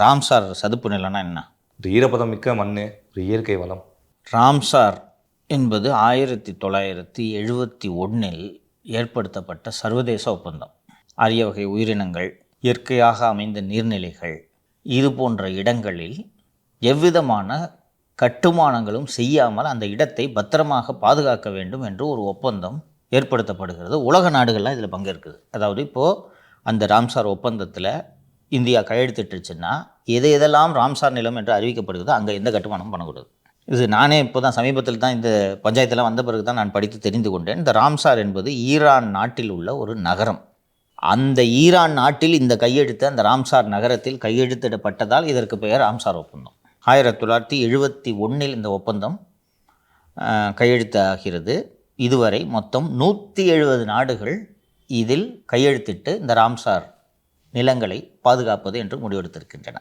Ramsar சதுப்பு நிலம்னா என்ன? ஒரு ஈரப்பதம் மிக்க மண், ஒரு இயற்கை வளம். ராம்சார் என்பது 1971 ஏற்படுத்தப்பட்ட சர்வதேச ஒப்பந்தம். அரிய வகை உயிரினங்கள், இயற்கையாக அமைந்த நீர்நிலைகள், இது போன்ற இடங்களில் எவ்விதமான கட்டுமானங்களும் செய்யாமல் அந்த இடத்தை பத்திரமாக பாதுகாக்க வேண்டும் என்று ஒரு ஒப்பந்தம் ஏற்படுத்தப்படுகிறது. உலக நாடுகள்லாம் இதில் பங்கேற்குது. அதாவது இப்போது அந்த ராம்சார் ஒப்பந்தத்தில் இந்தியா கையெழுத்திட்டுச்சுன்னா எதெல்லாம் ராம்சார் நிலம் என்று அறிவிக்கப்படுகிறதோ அங்கே எந்த கட்டுமானமும் பண்ணக்கூடாது. இது நானே இப்போ தான் சமீபத்தில் தான் இந்த பஞ்சாயத்தெல்லாம் வந்த பிறகு தான் நான் படித்து தெரிந்து கொண்டேன். இந்த ராம்சார் என்பது ஈரான் நாட்டில் உள்ள ஒரு நகரம். அந்த ஈரான் நாட்டில் இந்த கையெழுத்து அந்த ராம்சார் நகரத்தில் கையெழுத்திடப்பட்டதால் இதற்கு பெயர் ராம்சார் ஒப்பந்தம். 1971 இந்த ஒப்பந்தம் கையெழுத்தாகிறது. இதுவரை மொத்தம் 170 நாடுகள் இதில் கையெழுத்திட்டு இந்த ராம்சார் நிலங்களை பாதுகாப்பது என்று முடிவெடுத்திருக்கின்றன.